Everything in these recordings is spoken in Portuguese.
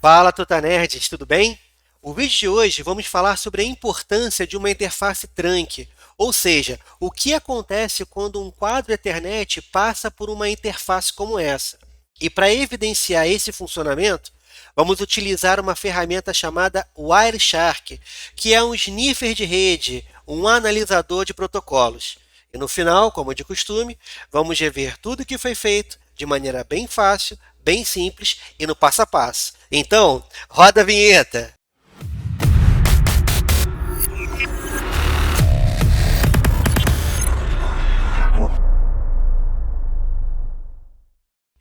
Fala, Totanerds, tudo bem? O vídeo de hoje vamos falar sobre a importância de uma interface trunk, ou seja, o que acontece quando um quadro Ethernet passa por uma interface como essa. E para evidenciar esse funcionamento, vamos utilizar uma ferramenta chamada Wireshark, que é um sniffer de rede, um analisador de protocolos. E no final, como de costume, vamos rever tudo o que foi feito de maneira bem fácil, bem simples e no passo a passo. Então, roda a vinheta!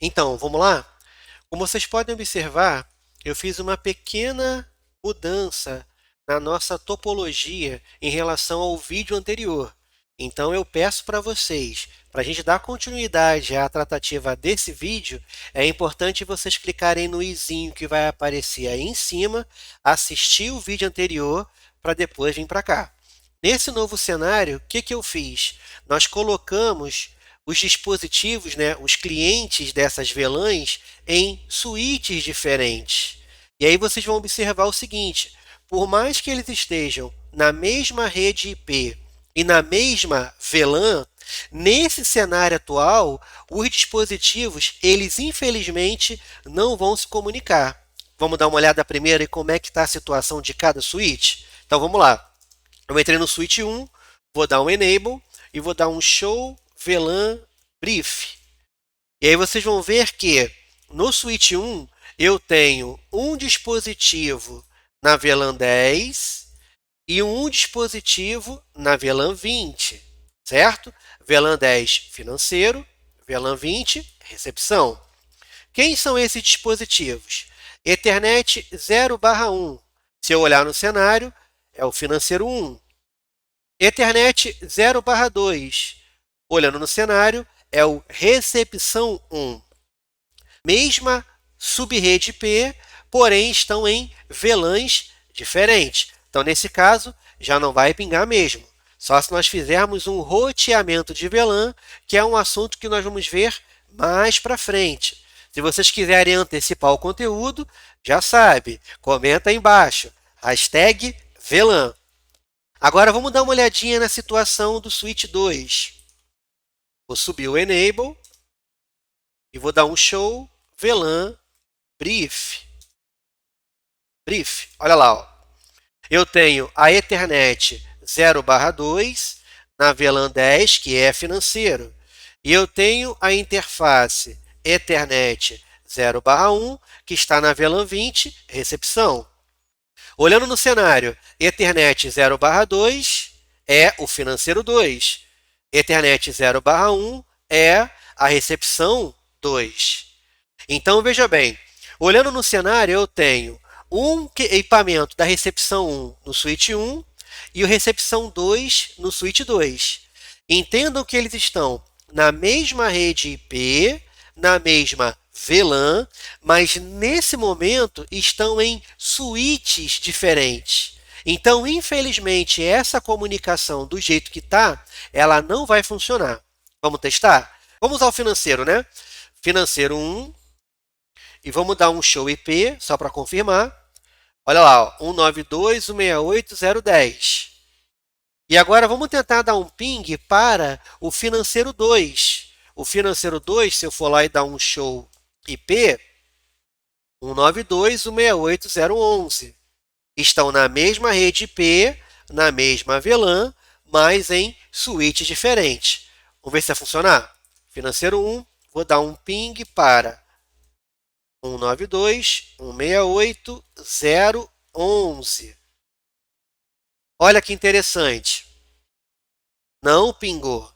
Então, vamos lá? Como vocês podem observar, eu fiz uma pequena mudança na nossa topologia em relação ao vídeo anterior. Então, eu peço para vocês, para a gente dar continuidade à tratativa desse vídeo, é importante vocês clicarem no izinho que vai aparecer aí em cima, assistir o vídeo anterior, para depois vir para cá. Nesse novo cenário, o que eu fiz? Nós colocamos os dispositivos, os clientes dessas VLANs em suítes diferentes. E aí vocês vão observar o seguinte, por mais que eles estejam na mesma rede IP e na mesma VLAN, nesse cenário atual, os dispositivos, eles infelizmente não vão se comunicar. Vamos dar uma olhada primeiro em como é que está a situação de cada suíte? Então vamos lá. Eu entrei no switch 1, vou dar um enable e vou dar um show VLAN brief. E aí vocês vão ver que no switch 1 eu tenho um dispositivo na VLAN 10 e um dispositivo na VLAN 20, certo? VLAN 10 financeiro, VLAN 20 recepção. Quem são esses dispositivos? Ethernet 0/1. Se eu olhar no cenário, é o financeiro 1. Ethernet 0/2. Olhando no cenário, é o recepção 1. Mesma subrede IP, porém estão em VLANs diferentes. Então, nesse caso, já não vai pingar mesmo. Só se nós fizermos um roteamento de VLAN, que é um assunto que nós vamos ver mais para frente. Se vocês quiserem antecipar o conteúdo, já sabe, comenta aí embaixo. Hashtag VLAN. Agora vamos dar uma olhadinha na situação do switch 2. Vou subir o enable e vou dar um show VLAN brief. Olha lá, ó. Eu tenho a Ethernet 0/2 na VLAN 10, que é financeiro. E eu tenho a interface Ethernet 0/1, que está na VLAN 20, recepção. Olhando no cenário, Ethernet 0/2 é o financeiro 2. Ethernet 0/1 é a recepção 2. Então, veja bem, olhando no cenário, eu tenho um equipamento da recepção 1 no switch 1 e o recepção 2 no switch 2. Entendam que eles estão na mesma rede IP, na mesma VLAN, mas nesse momento estão em suítes diferentes. Então, infelizmente, essa comunicação do jeito que está, ela não vai funcionar. Vamos testar? Vamos usar o financeiro, né? Financeiro 1. E vamos dar um show IP, só para confirmar. Olha lá, 192.168.0.10. E agora vamos tentar dar um ping para o financeiro 2. O financeiro 2, se eu for lá e dar um show IP, 192.168.0.11. Estão na mesma rede IP, na mesma VLAN, mas em suítes diferentes. Vamos ver se vai funcionar? Financeiro 1, vou dar um ping para 192.168.0.11. Olha que interessante. Não pingou.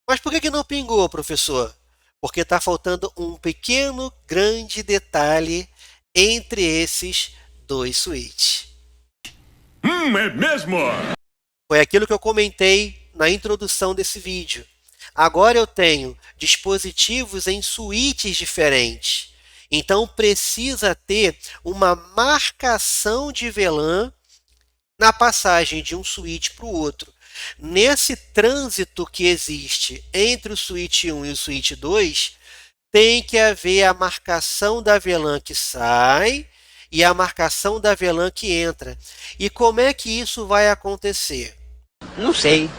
Mas por que não pingou, professor? Porque está faltando um pequeno, grande detalhe entre esses dois switches. É mesmo? Foi aquilo que eu comentei na introdução desse vídeo. Agora eu tenho dispositivos em suítes diferentes. Então precisa ter uma marcação de VLAN na passagem de um switch para o outro. Nesse trânsito que existe entre o switch 1 e o switch 2, tem que haver a marcação da VLAN que sai e a marcação da VLAN que entra. E como é que isso vai acontecer? Não sei.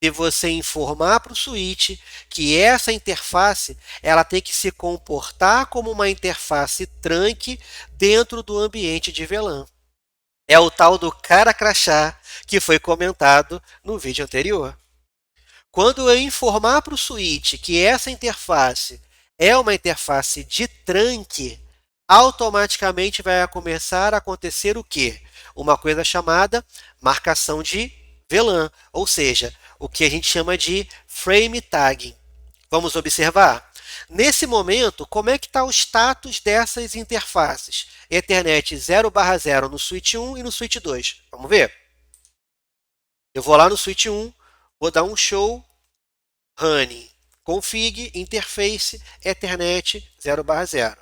Se você informar para o switch que essa interface ela tem que se comportar como uma interface trunk dentro do ambiente de VLAN. É o tal do cara crachá que foi comentado no vídeo anterior. Quando eu informar para o switch que essa interface é uma interface de trunk, automaticamente vai começar a acontecer o quê? Uma coisa chamada marcação de VLAN, ou seja, o que a gente chama de frame tagging. Vamos observar? Nesse momento, como é que está o status dessas interfaces? Ethernet 0/0 no switch 1 e no switch 2. Vamos ver? Eu vou lá no switch 1, vou dar um show, running, config, interface, Ethernet 0/0.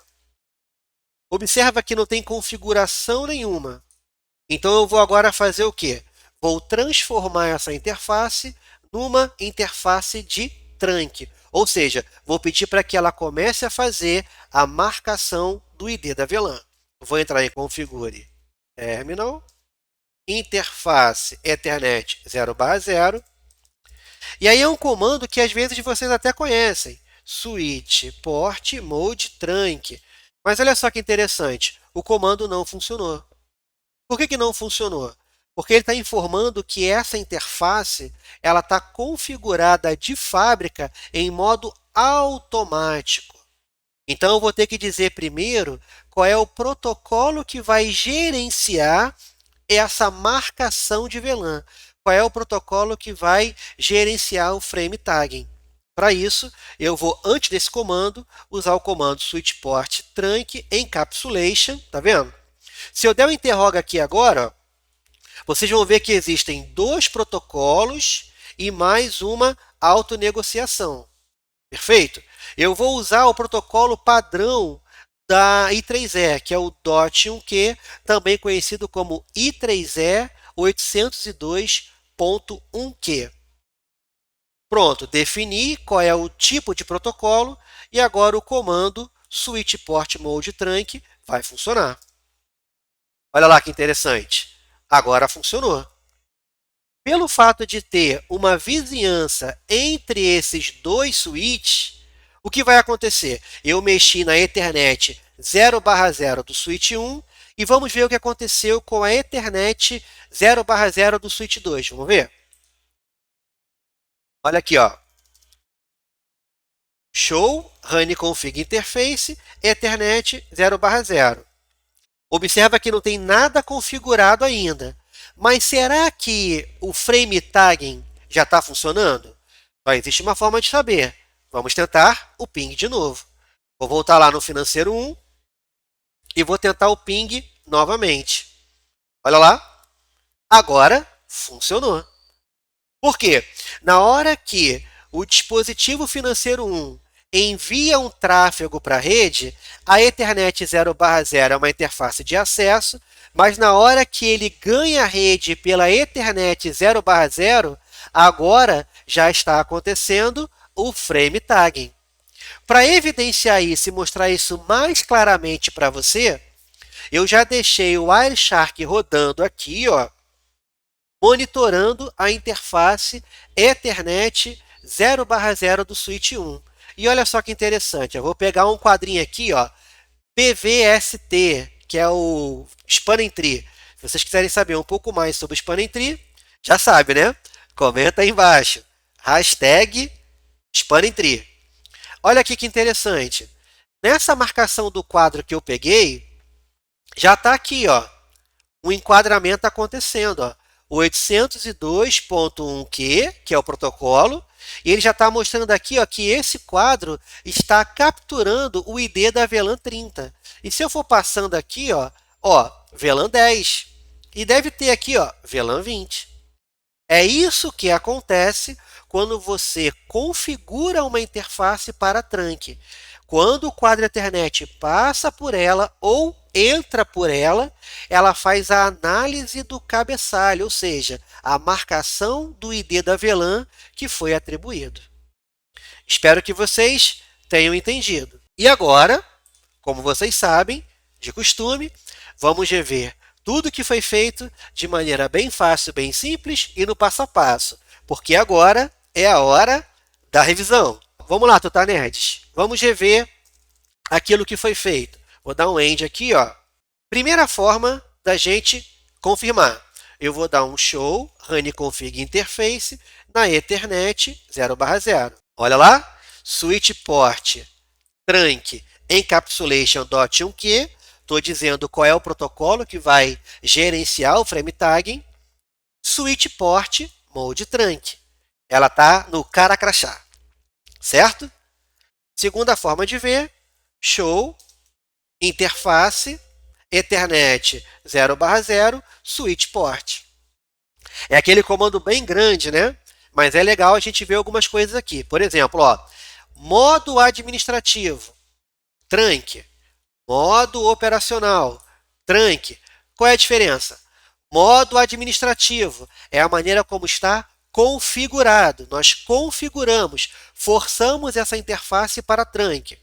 Observa que não tem configuração nenhuma. Então eu vou agora fazer o quê? Vou transformar essa interface numa interface de trunk. Ou seja, vou pedir para que ela comece a fazer a marcação do ID da VLAN. Vou entrar em configure terminal, interface Ethernet 0/0. E aí é um comando que às vezes vocês até conhecem. Switch port mode trunk. Mas olha só que interessante, o comando não funcionou. Por que não funcionou? Porque ele está informando que essa interface ela está configurada de fábrica em modo automático. Então, eu vou ter que dizer primeiro qual é o protocolo que vai gerenciar essa marcação de VLAN. Qual é o protocolo que vai gerenciar o frame tagging. Para isso, eu vou, antes desse comando, usar o comando switchport trunk encapsulation. Tá vendo? Se eu der um interroga aqui agora, vocês vão ver que existem dois protocolos e mais uma autonegociação. Perfeito? Eu vou usar o protocolo padrão da I3E, que é o DOT1Q, também conhecido como I3E 802.1Q. Pronto, defini qual é o tipo de protocolo e agora o comando switchport mode trunk vai funcionar. Olha lá que interessante. Agora funcionou. Pelo fato de ter uma vizinhança entre esses dois switches, o que vai acontecer? Eu mexi na Ethernet 0/0 do switch 1 e vamos ver o que aconteceu com a Ethernet 0/0 do switch 2. Vamos ver? Olha aqui, ó. Show, Run Config Interface, Ethernet 0/0. Observa que não tem nada configurado ainda. Mas será que o frame tagging já está funcionando? Só existe uma forma de saber. Vamos tentar o ping de novo. Vou voltar lá no financeiro 1 e vou tentar o ping novamente. Olha lá. Agora funcionou. Por quê? Na hora que o dispositivo financeiro 1 envia um tráfego para a rede, a Ethernet 0/0 é uma interface de acesso, mas na hora que ele ganha a rede pela Ethernet 0/0, agora já está acontecendo o frame tagging. Para evidenciar isso e mostrar isso mais claramente para você, eu já deixei o Wireshark rodando aqui, ó, monitorando a interface Ethernet 0/0 do switch 1. E olha só que interessante, eu vou pegar um quadrinho aqui, ó, PVST, que é o Spanning Tree. Se vocês quiserem saber um pouco mais sobre o Spanning Tree, já sabe, né? Comenta aí embaixo. Hashtag Spanning Tree. Olha aqui que interessante. Nessa marcação do quadro que eu peguei, já está aqui, ó, um enquadramento acontecendo, ó. 802.1Q, que é o protocolo, e ele já está mostrando aqui, ó, que esse quadro está capturando o ID da VLAN 30. E se eu for passando aqui, ó, VLAN 10. E deve ter aqui, ó, VLAN 20. É isso que acontece quando você configura uma interface para trunk. Quando o quadro Ethernet passa por ela ou entra por ela, ela faz a análise do cabeçalho, ou seja, a marcação do ID da VLAN que foi atribuído. Espero que vocês tenham entendido. E agora, como vocês sabem, de costume, vamos rever tudo que foi feito de maneira bem fácil, bem simples e no passo a passo, porque agora é a hora da revisão. Vamos lá, Tutanerds. Vamos rever aquilo que foi feito. Vou dar um end aqui, ó. Primeira forma da gente confirmar. Eu vou dar um show honeyconfig interface na Ethernet 0/0. Olha lá, switch port trunk encapsulation.1q. Estou dizendo qual é o protocolo que vai gerenciar o frame tagging. Switch port mode trunk. Ela está no cara crachá, certo? Segunda forma de ver, show interface Ethernet 0/0 switch port. É aquele comando bem grande, né? Mas é legal a gente ver algumas coisas aqui. Por exemplo, ó, modo administrativo, trunk. Modo operacional, trunk. Qual é a diferença? Modo administrativo é a maneira como está configurado. Nós configuramos, forçamos essa interface para trunk.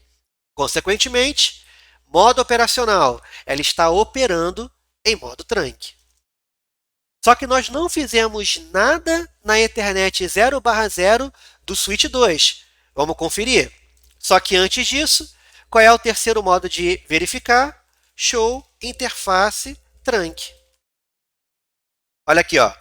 Consequentemente, modo operacional, ela está operando em modo trunk. Só que nós não fizemos nada na Ethernet 0/0 do switch 2. Vamos conferir? Só que antes disso, qual é o terceiro modo de verificar? Show interface trunk. Olha aqui, ó.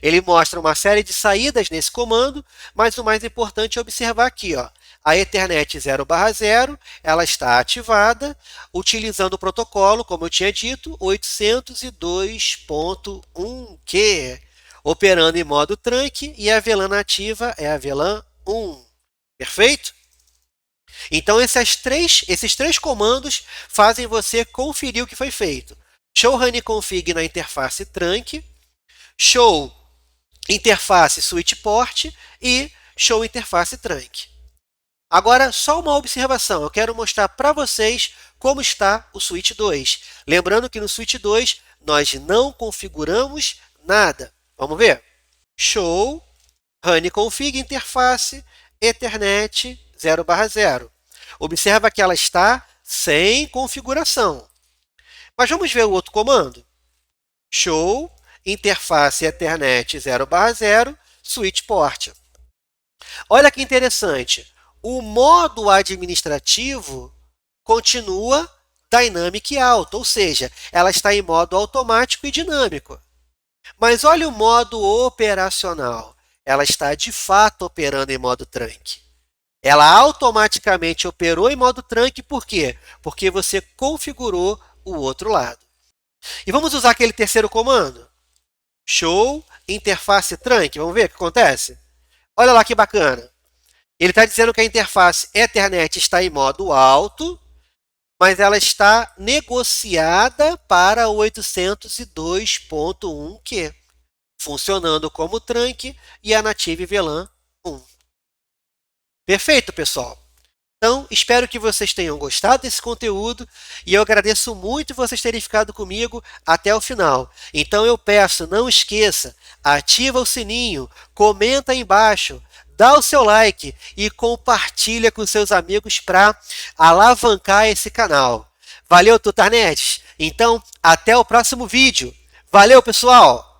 Ele mostra uma série de saídas nesse comando, mas o mais importante é observar aqui, ó. A Ethernet 0/0, ela está ativada utilizando o protocolo, como eu tinha dito, 802.1q, operando em modo trunk, e a VLAN nativa é a VLAN 1. Perfeito? Então, esses três comandos fazem você conferir o que foi feito. Show honeyconfig na interface trunk, show interface switch port e show interface trunk. Agora, só uma observação. Eu quero mostrar para vocês como está o switch 2. Lembrando que no switch 2 nós não configuramos nada. Vamos ver? Show honeyconfig interface Ethernet 0/0. Observa que ela está sem configuração. Mas vamos ver o outro comando? Show interface Ethernet 0/0 switch port. Olha que interessante. O modo administrativo continua dynamic auto, ou seja, ela está em modo automático e dinâmico. Mas olha o modo operacional. Ela está de fato operando em modo trunk. Ela automaticamente operou em modo trunk, por quê? Porque você configurou o outro lado. E vamos usar aquele terceiro comando. Show interface trunk. Vamos ver o que acontece? Olha lá que bacana. Ele está dizendo que a interface Ethernet está em modo alto, mas ela está negociada para 802.1q, funcionando como trunk e a native VLAN 1. Perfeito, pessoal? Então, espero que vocês tenham gostado desse conteúdo e eu agradeço muito vocês terem ficado comigo até o final. Então, eu peço, não esqueça, ativa o sininho, comenta aí embaixo, dá o seu like e compartilha com seus amigos para alavancar esse canal. Valeu, Tutanerds? Então, até o próximo vídeo. Valeu, pessoal!